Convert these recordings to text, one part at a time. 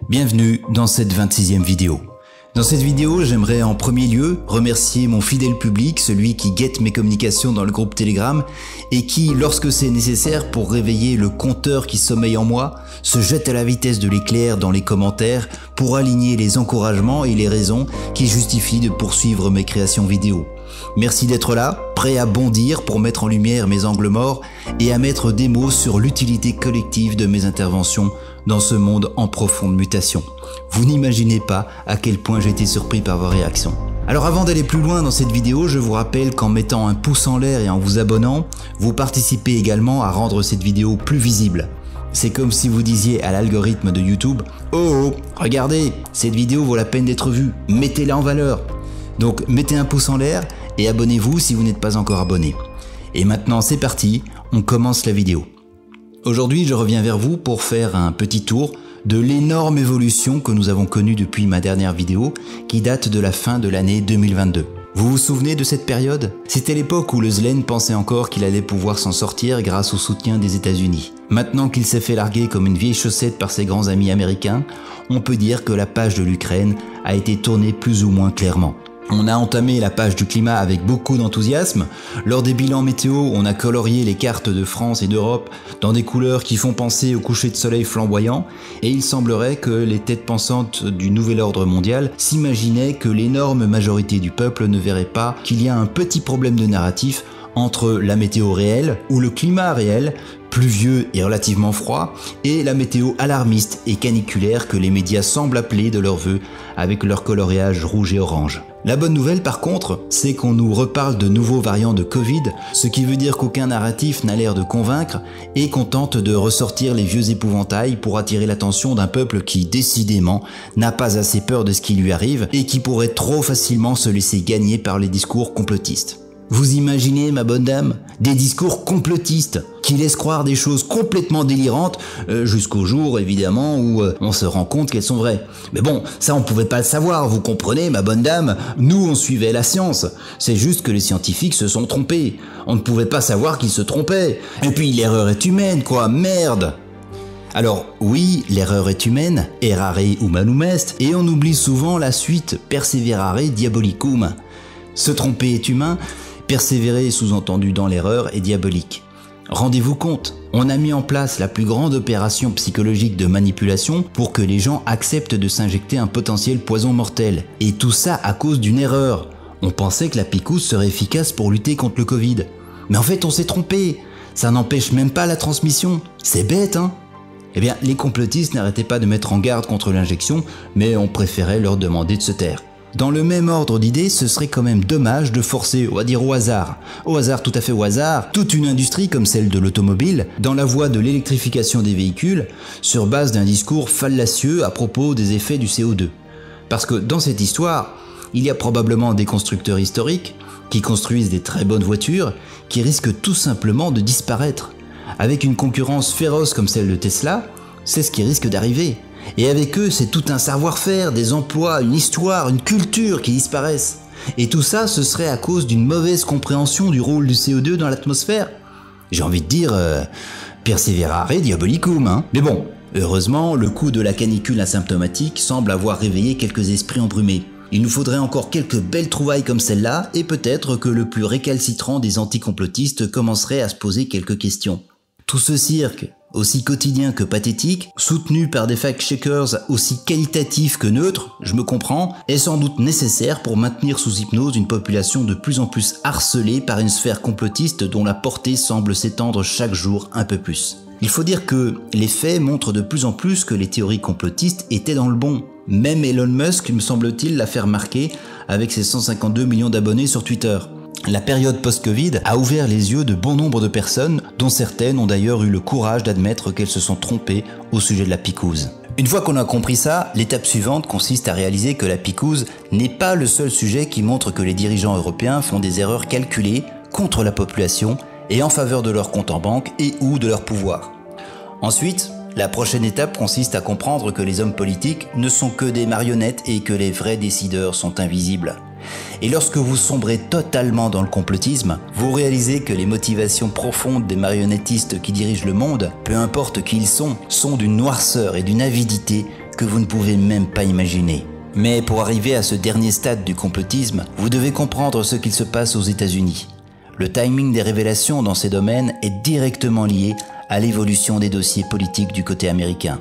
Bienvenue dans cette 26e vidéo. Dans cette vidéo, j'aimerais en premier lieu remercier mon fidèle public, celui qui guette mes communications dans le groupe Telegram et qui, lorsque c'est nécessaire pour réveiller le compteur qui sommeille en moi, se jette à la vitesse de l'éclair dans les commentaires pour aligner les encouragements et les raisons qui justifient de poursuivre mes créations vidéo. Merci d'être là, prêt à bondir pour mettre en lumière mes angles morts et à mettre des mots sur l'utilité collective de mes interventions dans ce monde en profonde mutation. Vous n'imaginez pas à quel point j'ai été surpris par vos réactions. Alors avant d'aller plus loin dans cette vidéo, je vous rappelle qu'en mettant un pouce en l'air et en vous abonnant, vous participez également à rendre cette vidéo plus visible. C'est comme si vous disiez à l'algorithme de YouTube « Oh, regardez, cette vidéo vaut la peine d'être vue, mettez-la en valeur !» Donc mettez un pouce en l'air et abonnez-vous si vous n'êtes pas encore abonné. Et maintenant c'est parti, on commence la vidéo. Aujourd'hui je reviens vers vous pour faire un petit tour de l'énorme évolution que nous avons connue depuis ma dernière vidéo qui date de la fin de l'année 2022. Vous vous souvenez de cette période? C'était l'époque où le Zelen pensait encore qu'il allait pouvoir s'en sortir grâce au soutien des États-Unis. Maintenant qu'il s'est fait larguer comme une vieille chaussette par ses grands amis américains, on peut dire que la page de l'Ukraine a été tournée plus ou moins clairement. On a entamé la page du climat avec beaucoup d'enthousiasme. Lors des bilans météo, on a colorié les cartes de France et d'Europe dans des couleurs qui font penser au coucher de soleil flamboyant, et il semblerait que les têtes pensantes du nouvel ordre mondial s'imaginaient que l'énorme majorité du peuple ne verrait pas qu'il y a un petit problème de narratif entre la météo réelle ou le climat réel, pluvieux et relativement froid, et la météo alarmiste et caniculaire que les médias semblent appeler de leur vœu avec leur coloriage rouge et orange. La bonne nouvelle par contre, c'est qu'on nous reparle de nouveaux variants de Covid, ce qui veut dire qu'aucun narratif n'a l'air de convaincre et qu'on tente de ressortir les vieux épouvantails pour attirer l'attention d'un peuple qui, décidément, n'a pas assez peur de ce qui lui arrive et qui pourrait trop facilement se laisser gagner par les discours complotistes. Vous imaginez, ma bonne dame, des discours complotistes qui laissent croire des choses complètement délirantes jusqu'au jour, évidemment, où on se rend compte qu'elles sont vraies. Mais bon, ça on pouvait pas le savoir, vous comprenez, ma bonne dame. Nous, on suivait la science. C'est juste que les scientifiques se sont trompés. On ne pouvait pas savoir qu'ils se trompaient. Et puis l'erreur est humaine, quoi, merde. Alors oui, l'erreur est humaine, errare humanum est, et on oublie souvent la suite, perseverare diabolicum. Se tromper est humain, persévérer sous-entendu dans l'erreur est diabolique. Rendez-vous compte, on a mis en place la plus grande opération psychologique de manipulation pour que les gens acceptent de s'injecter un potentiel poison mortel. Et tout ça à cause d'une erreur. On pensait que la picouse serait efficace pour lutter contre le Covid. Mais en fait on s'est trompé, ça n'empêche même pas la transmission. C'est bête, hein? Eh bien, les complotistes n'arrêtaient pas de mettre en garde contre l'injection, mais on préférait leur demander de se taire. Dans le même ordre d'idées, ce serait quand même dommage de forcer, on va dire au hasard, tout à fait au hasard, toute une industrie comme celle de l'automobile, dans la voie de l'électrification des véhicules, sur base d'un discours fallacieux à propos des effets du CO2. Parce que dans cette histoire, il y a probablement des constructeurs historiques qui construisent des très bonnes voitures qui risquent tout simplement de disparaître. Avec une concurrence féroce comme celle de Tesla, c'est ce qui risque d'arriver. Et avec eux, c'est tout un savoir-faire, des emplois, une histoire, une culture qui disparaissent. Et tout ça, ce serait à cause d'une mauvaise compréhension du rôle du CO2 dans l'atmosphère. J'ai envie de dire, perseverare diabolicum, hein. Mais bon, heureusement, le coup de la canicule asymptomatique semble avoir réveillé quelques esprits embrumés. Il nous faudrait encore quelques belles trouvailles comme celle-là, et peut-être que le plus récalcitrant des anticomplotistes commencerait à se poser quelques questions. Tout ce cirque, aussi quotidien que pathétique, soutenu par des fact-checkers aussi qualitatifs que neutres, je me comprends, est sans doute nécessaire pour maintenir sous hypnose une population de plus en plus harcelée par une sphère complotiste dont la portée semble s'étendre chaque jour un peu plus. Il faut dire que les faits montrent de plus en plus que les théories complotistes étaient dans le bon. Même Elon Musk, me semble-t-il, l'a fait remarquer avec ses 152 millions d'abonnés sur Twitter. La période post-Covid a ouvert les yeux de bon nombre de personnes, dont certaines ont d'ailleurs eu le courage d'admettre qu'elles se sont trompées au sujet de la picouse. Une fois qu'on a compris ça, l'étape suivante consiste à réaliser que la picouse n'est pas le seul sujet qui montre que les dirigeants européens font des erreurs calculées contre la population et en faveur de leur compte en banque et ou de leur pouvoir. Ensuite, la prochaine étape consiste à comprendre que les hommes politiques ne sont que des marionnettes et que les vrais décideurs sont invisibles. Et lorsque vous sombrez totalement dans le complotisme, vous réalisez que les motivations profondes des marionnettistes qui dirigent le monde, peu importe qui ils sont d'une noirceur et d'une avidité que vous ne pouvez même pas imaginer. Mais pour arriver à ce dernier stade du complotisme, vous devez comprendre ce qu'il se passe aux États-Unis. Le timing des révélations dans ces domaines est directement lié à l'évolution des dossiers politiques du côté américain.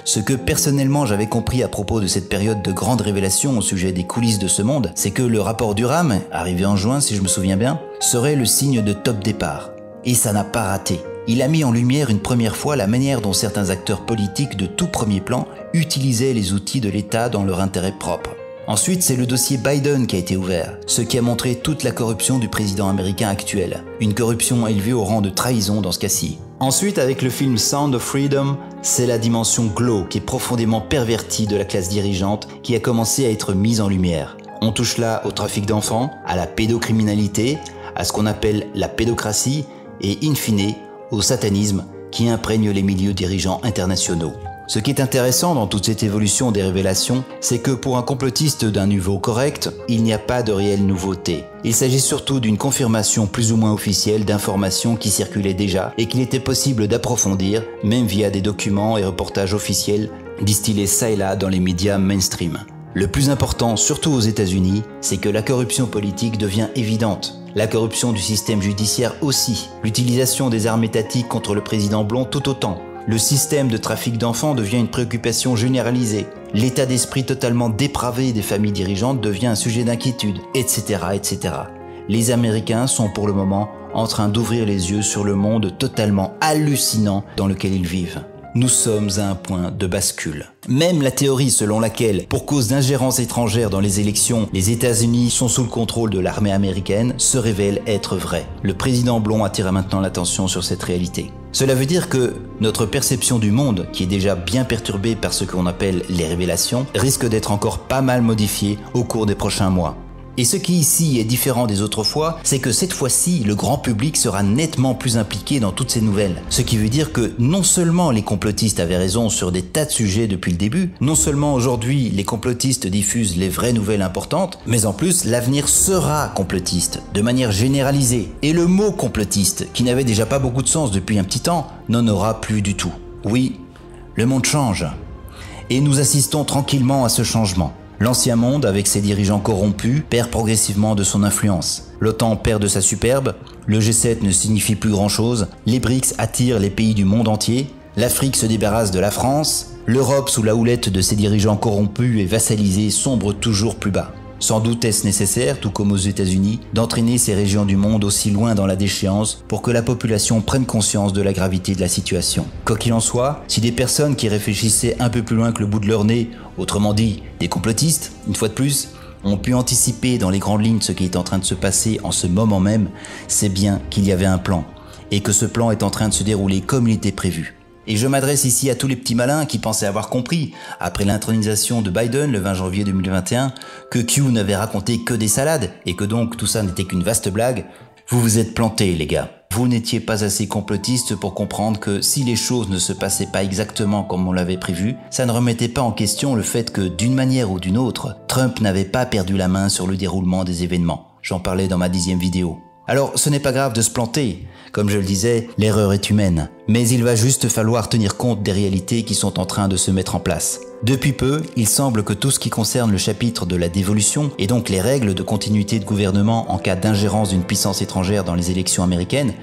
Ce que personnellement j'avais compris à propos de cette période de grandes révélations au sujet des coulisses de ce monde, c'est que le rapport Durham, arrivé en juin si je me souviens bien, serait le signe de top départ. Et ça n'a pas raté. Il a mis en lumière une première fois la manière dont certains acteurs politiques de tout premier plan utilisaient les outils de l'État dans leur intérêt propre. Ensuite, c'est le dossier Biden qui a été ouvert, ce qui a montré toute la corruption du président américain actuel. Une corruption élevée au rang de trahison dans ce cas-ci. Ensuite, avec le film Sound of Freedom, c'est la dimension glauque et profondément pervertie de la classe dirigeante qui a commencé à être mise en lumière. On touche là au trafic d'enfants, à la pédocriminalité, à ce qu'on appelle la pédocratie et, in fine, au satanisme qui imprègne les milieux dirigeants internationaux. Ce qui est intéressant dans toute cette évolution des révélations, c'est que pour un complotiste d'un niveau correct, il n'y a pas de réelle nouveauté. Il s'agit surtout d'une confirmation plus ou moins officielle d'informations qui circulaient déjà et qu'il était possible d'approfondir, même via des documents et reportages officiels distillés ça et là dans les médias mainstream. Le plus important, surtout aux États-Unis, c'est que la corruption politique devient évidente. La corruption du système judiciaire aussi. L'utilisation des armes étatiques contre le président Blond tout autant. Le système de trafic d'enfants devient une préoccupation généralisée. L'état d'esprit totalement dépravé des familles dirigeantes devient un sujet d'inquiétude, etc., etc. Les Américains sont pour le moment en train d'ouvrir les yeux sur le monde totalement hallucinant dans lequel ils vivent. Nous sommes à un point de bascule. Même la théorie selon laquelle, pour cause d'ingérence étrangère dans les élections, les États-Unis sont sous le contrôle de l'armée américaine, se révèle être vraie. Le président Blond attire maintenant l'attention sur cette réalité. Cela veut dire que notre perception du monde, qui est déjà bien perturbée par ce qu'on appelle les révélations, risque d'être encore pas mal modifiée au cours des prochains mois. Et ce qui ici est différent des autres fois, c'est que cette fois-ci, le grand public sera nettement plus impliqué dans toutes ces nouvelles. Ce qui veut dire que non seulement les complotistes avaient raison sur des tas de sujets depuis le début, non seulement aujourd'hui les complotistes diffusent les vraies nouvelles importantes, mais en plus l'avenir sera complotiste, de manière généralisée. Et le mot complotiste, qui n'avait déjà pas beaucoup de sens depuis un petit temps, n'en aura plus du tout. Oui, le monde change. Et nous assistons tranquillement à ce changement. L'ancien monde, avec ses dirigeants corrompus, perd progressivement de son influence. L'OTAN perd de sa superbe, le G7 ne signifie plus grand-chose, les BRICS attirent les pays du monde entier, l'Afrique se débarrasse de la France, l'Europe sous la houlette de ses dirigeants corrompus et vassalisés sombre toujours plus bas. Sans doute est-ce nécessaire, tout comme aux États-Unis, d'entraîner ces régions du monde aussi loin dans la déchéance pour que la population prenne conscience de la gravité de la situation. Quoi qu'il en soit, si des personnes qui réfléchissaient un peu plus loin que le bout de leur nez, autrement dit des complotistes, une fois de plus, ont pu anticiper dans les grandes lignes ce qui est en train de se passer en ce moment même, c'est bien qu'il y avait un plan, et que ce plan est en train de se dérouler comme il était prévu. Et je m'adresse ici à tous les petits malins qui pensaient avoir compris, après l'intronisation de Biden le 20 janvier 2021, que Q n'avait raconté que des salades et que donc tout ça n'était qu'une vaste blague. Vous vous êtes plantés, les gars. Vous n'étiez pas assez complotistes pour comprendre que si les choses ne se passaient pas exactement comme on l'avait prévu, ça ne remettait pas en question le fait que, d'une manière ou d'une autre, Trump n'avait pas perdu la main sur le déroulement des événements. J'en parlais dans ma 10e vidéo. Alors, ce n'est pas grave de se planter. Comme je le disais, l'erreur est humaine. Mais il va juste falloir tenir compte des réalités qui sont en train de se mettre en place. Depuis peu, il semble que tout ce qui concerne le chapitre de la dévolution, et donc les règles de continuité de gouvernement en cas d'ingérence d'une puissance étrangère dans les élections américaines,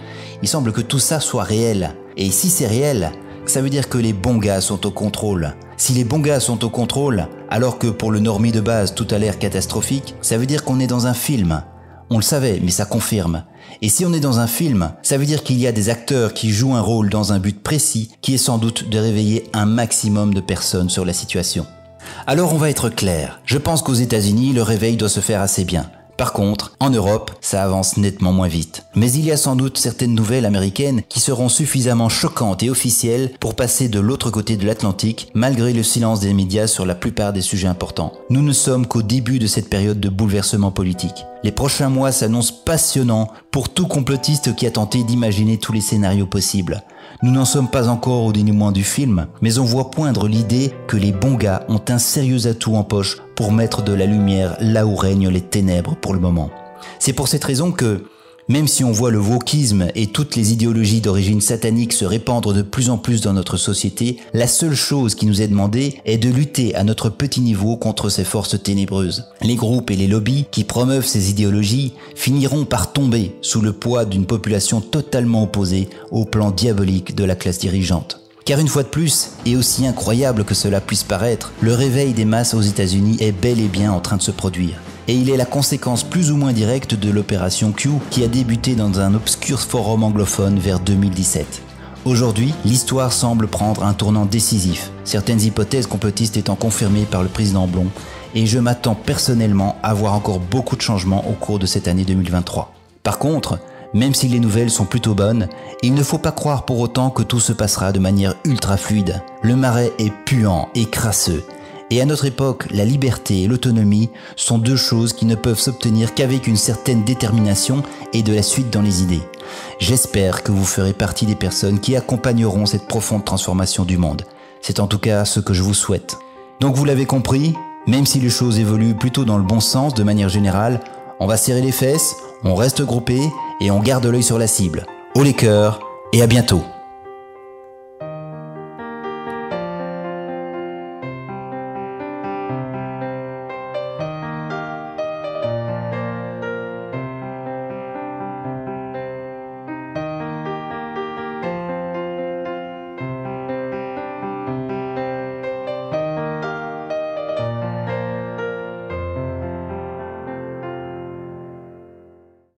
il semble que tout ça soit réel. Et si c'est réel, ça veut dire que les bons gars sont au contrôle. Si les bons gars sont au contrôle, alors que pour le normie de base tout a l'air catastrophique, ça veut dire qu'on est dans un film. On le savait, mais ça confirme. Et si on est dans un film, ça veut dire qu'il y a des acteurs qui jouent un rôle dans un but précis, qui est sans doute de réveiller un maximum de personnes sur la situation. Alors on va être clair, je pense qu'aux États-Unis, le réveil doit se faire assez bien. Par contre, en Europe, ça avance nettement moins vite. Mais il y a sans doute certaines nouvelles américaines qui seront suffisamment choquantes et officielles pour passer de l'autre côté de l'Atlantique, malgré le silence des médias sur la plupart des sujets importants. Nous ne sommes qu'au début de cette période de bouleversement politique. Les prochains mois s'annoncent passionnants pour tout complotiste qui a tenté d'imaginer tous les scénarios possibles. Nous n'en sommes pas encore au dénouement du film, mais on voit poindre l'idée que les bons gars ont un sérieux atout en poche pour mettre de la lumière là où règnent les ténèbres pour le moment. C'est pour cette raison que, Même si on voit le wokisme et toutes les idéologies d'origine satanique se répandre de plus en plus dans notre société, la seule chose qui nous est demandée est de lutter à notre petit niveau contre ces forces ténébreuses. Les groupes et les lobbies qui promeuvent ces idéologies finiront par tomber sous le poids d'une population totalement opposée au plan diabolique de la classe dirigeante. Car une fois de plus, et aussi incroyable que cela puisse paraître, le réveil des masses aux États-Unis est bel et bien en train de se produire. Et il est la conséquence plus ou moins directe de l'opération Q qui a débuté dans un obscur forum anglophone vers 2017. Aujourd'hui, l'histoire semble prendre un tournant décisif, certaines hypothèses complotistes étant confirmées par le président Blon, et je m'attends personnellement à voir encore beaucoup de changements au cours de cette année 2023. Par contre, même si les nouvelles sont plutôt bonnes, il ne faut pas croire pour autant que tout se passera de manière ultra fluide. Le marais est puant et crasseux. Et à notre époque, la liberté et l'autonomie sont deux choses qui ne peuvent s'obtenir qu'avec une certaine détermination et de la suite dans les idées. J'espère que vous ferez partie des personnes qui accompagneront cette profonde transformation du monde. C'est en tout cas ce que je vous souhaite. Donc vous l'avez compris, même si les choses évoluent plutôt dans le bon sens de manière générale, on va serrer les fesses, on reste groupé et on garde l'œil sur la cible. Haut les cœurs et à bientôt.